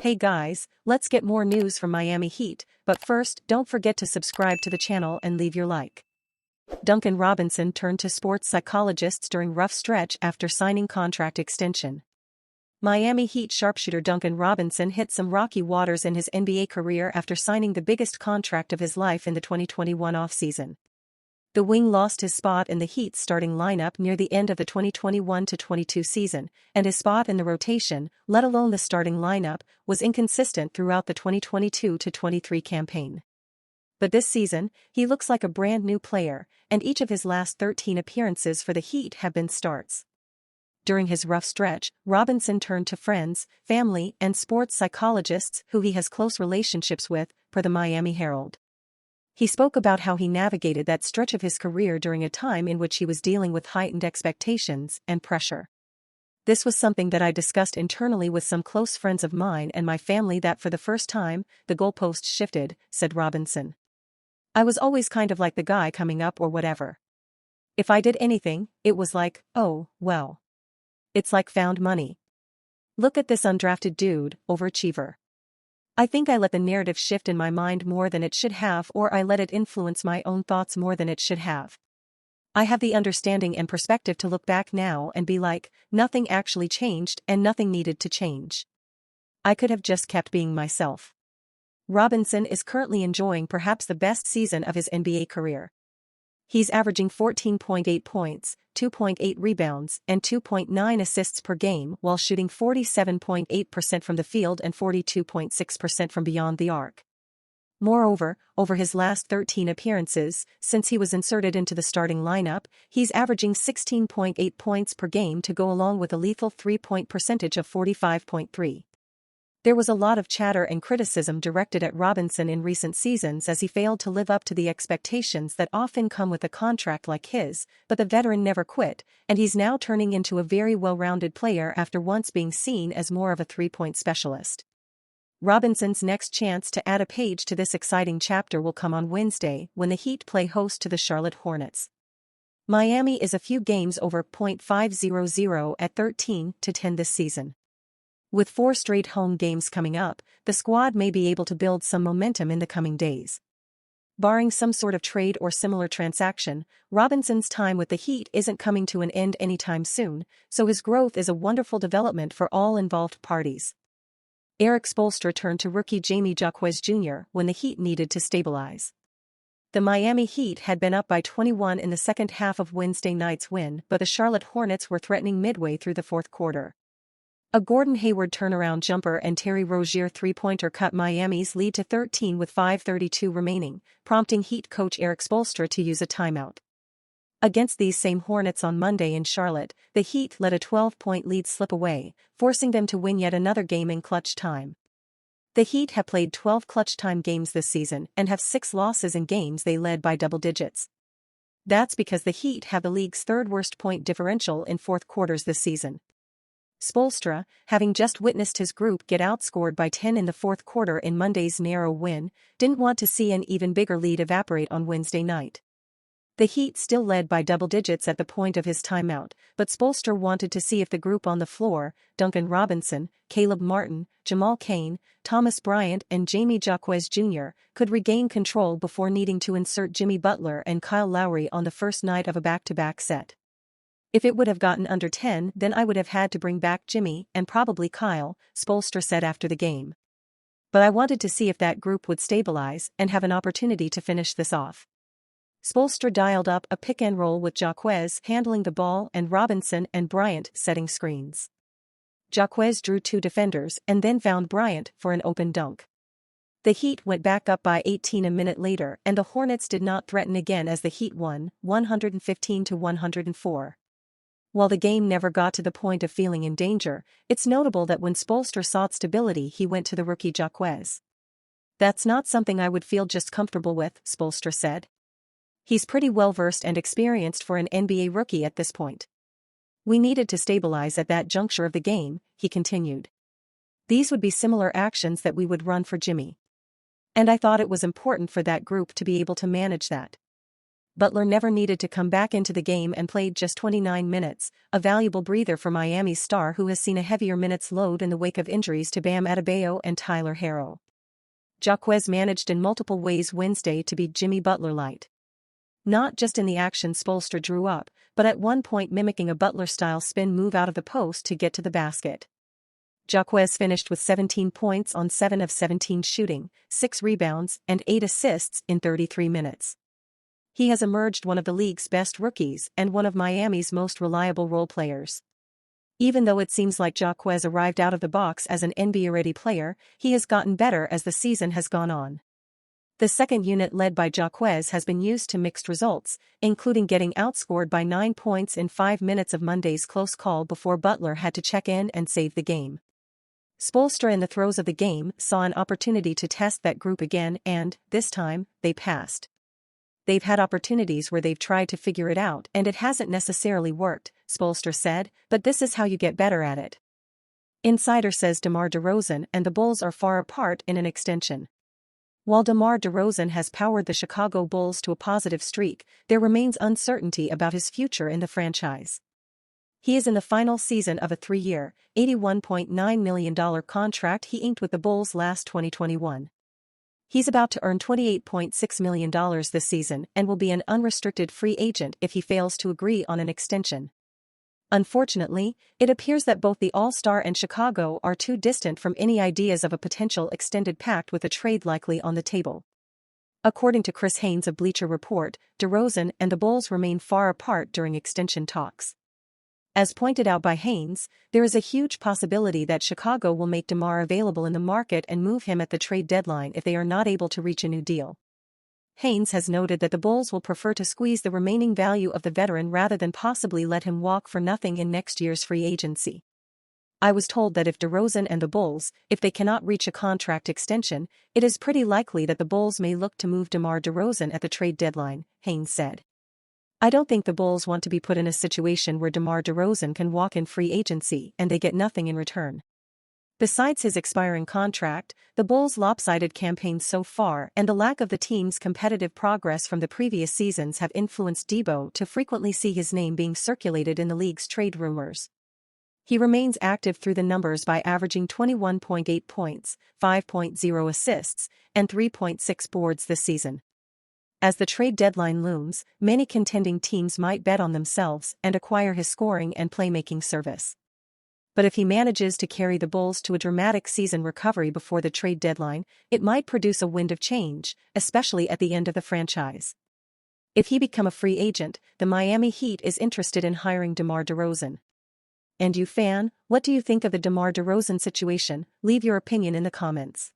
Hey guys, let's get more news from Miami Heat, but first, don't forget to subscribe to the channel and leave your like. Duncan Robinson turned to sports psychologists during rough stretch after signing contract extension. Miami Heat sharpshooter Duncan Robinson hit some rocky waters in his NBA career after signing the biggest contract of his life in the 2021 offseason. The wing lost his spot in the Heat's starting lineup near the end of the 2021-22 season, and his spot in the rotation, let alone the starting lineup, was inconsistent throughout the 2022-23 campaign. But this season, he looks like a brand new player, and each of his last 13 appearances for the Heat have been starts. During his rough stretch, Robinson turned to friends, family, and sports psychologists who he has close relationships with, per the Miami Herald. He spoke about how he navigated that stretch of his career during a time in which he was dealing with heightened expectations and pressure. This was something that I discussed internally with some close friends of mine and my family that for the first time, the goalpost shifted, said Robinson. I was always kind of like the guy coming up or whatever. If I did anything, it was like, oh, well. It's like found money. Look at this undrafted dude, overachiever. I think I let the narrative shift in my mind more than it should have, or I let it influence my own thoughts more than it should have. I have the understanding and perspective to look back now and be like, nothing actually changed and nothing needed to change. I could have just kept being myself. Robinson is currently enjoying perhaps the best season of his NBA career. He's averaging 14.8 points, 2.8 rebounds, and 2.9 assists per game while shooting 47.8% from the field and 42.6% from beyond the arc. Moreover, over his last 13 appearances, since he was inserted into the starting lineup, he's averaging 16.8 points per game to go along with a lethal three-point percentage of 45.3. There was a lot of chatter and criticism directed at Robinson in recent seasons as he failed to live up to the expectations that often come with a contract like his, but the veteran never quit, and he's now turning into a very well-rounded player after once being seen as more of a three-point specialist. Robinson's next chance to add a page to this exciting chapter will come on Wednesday when the Heat play host to the Charlotte Hornets. Miami is a few games over .500 at 13-10 this season. With 4 straight home games coming up, the squad may be able to build some momentum in the coming days. Barring some sort of trade or similar transaction, Robinson's time with the Heat isn't coming to an end anytime soon, so his growth is a wonderful development for all involved parties. Erik Spoelstra turned to rookie Jaquez Jr. when the Heat needed to stabilize. The Miami Heat had been up by 21 in the second half of Wednesday night's win, but the Charlotte Hornets were threatening midway through the fourth quarter. A Gordon Hayward turnaround jumper and Terry Rozier three-pointer cut Miami's lead to 13 with 5:32 remaining, prompting Heat coach Erik Spoelstra to use a timeout. Against these same Hornets on Monday in Charlotte, the Heat let a 12-point lead slip away, forcing them to win yet another game in clutch time. The Heat have played 12 clutch time games this season and have 6 losses in games they led by double digits. That's because the Heat have the league's third-worst point differential in fourth quarters this season. Spoelstra, having just witnessed his group get outscored by 10 in the fourth quarter in Monday's narrow win, didn't want to see an even bigger lead evaporate on Wednesday night. The Heat still led by double digits at the point of his timeout, but Spoelstra wanted to see if the group on the floor, Duncan Robinson, Caleb Martin, Jamal Cain, Thomas Bryant and Jaquez Jr., could regain control before needing to insert Jimmy Butler and Kyle Lowry on the first night of a back-to-back set. If it would have gotten under 10, then I would have had to bring back Jimmy and probably Kyle, Spoelstra said after the game. But I wanted to see if that group would stabilize and have an opportunity to finish this off. Spoelstra dialed up a pick-and-roll with Jaquez handling the ball and Robinson and Bryant setting screens. Jaquez drew 2 defenders and then found Bryant for an open dunk. The Heat went back up by 18 a minute later and the Hornets did not threaten again as the Heat won, 115-104. While the game never got to the point of feeling in danger, it's notable that when Spoelstra sought stability he went to the rookie Jaquez. That's not something I would feel just comfortable with, Spoelstra said. He's pretty well-versed and experienced for an NBA rookie at this point. We needed to stabilize at that juncture of the game, he continued. These would be similar actions that we would run for Jimmy. And I thought it was important for that group to be able to manage that. Butler never needed to come back into the game and played just 29 minutes, a valuable breather for Miami's star who has seen a heavier minutes load in the wake of injuries to Bam Adebayo and Tyler Herro. Jaquez managed in multiple ways Wednesday to be Jimmy Butler light. Not just in the action Spoelstra drew up, but at one point mimicking a Butler-style spin move out of the post to get to the basket. Jaquez finished with 17 points on 7 of 17 shooting, 6 rebounds, and 8 assists in 33 minutes. He has emerged one of the league's best rookies and one of Miami's most reliable role players. Even though it seems like Jaquez arrived out of the box as an NBA-ready player, he has gotten better as the season has gone on. The second unit led by Jaquez has been used to mixed results, including getting outscored by 9 points in 5 minutes of Monday's close call before Butler had to check in and save the game. Spoelstra in the throes of the game saw an opportunity to test that group again and, this time, they passed. They've had opportunities where they've tried to figure it out and it hasn't necessarily worked, Spoelstra said, but this is how you get better at it. Insider says Demar Derozan and the Bulls are far apart in an extension. While Demar Derozan has powered the Chicago Bulls to a positive streak, there remains uncertainty about his future in the franchise. He is in the final season of a 3-year, $81.9 million contract he inked with the Bulls last 2021. He's about to earn $28.6 million this season and will be an unrestricted free agent if he fails to agree on an extension. Unfortunately, it appears that both the All-Star and Chicago are too distant from any ideas of a potential extended pact with a trade likely on the table. According to Chris Haynes of Bleacher Report, Derozan and the Bulls remain far apart during extension talks. As pointed out by Haynes, there is a huge possibility that Chicago will make Demar available in the market and move him at the trade deadline if they are not able to reach a new deal. Haynes has noted that the Bulls will prefer to squeeze the remaining value of the veteran rather than possibly let him walk for nothing in next year's free agency. I was told that if Derozan and the Bulls, if they cannot reach a contract extension, it is pretty likely that the Bulls may look to move Demar Derozan at the trade deadline, Haynes said. I don't think the Bulls want to be put in a situation where Demar Derozan can walk in free agency and they get nothing in return. Besides his expiring contract, the Bulls' lopsided campaign so far and the lack of the team's competitive progress from the previous seasons have influenced Debo to frequently see his name being circulated in the league's trade rumors. He remains active through the numbers by averaging 21.8 points, 5.0 assists, and 3.6 boards this season. As the trade deadline looms, many contending teams might bet on themselves and acquire his scoring and playmaking service. But if he manages to carry the Bulls to a dramatic season recovery before the trade deadline, it might produce a wind of change, especially at the end of the franchise. If he become a free agent, the Miami Heat is interested in hiring Demar Derozan. And you fan, what do you think of the Demar Derozan situation? Leave your opinion in the comments.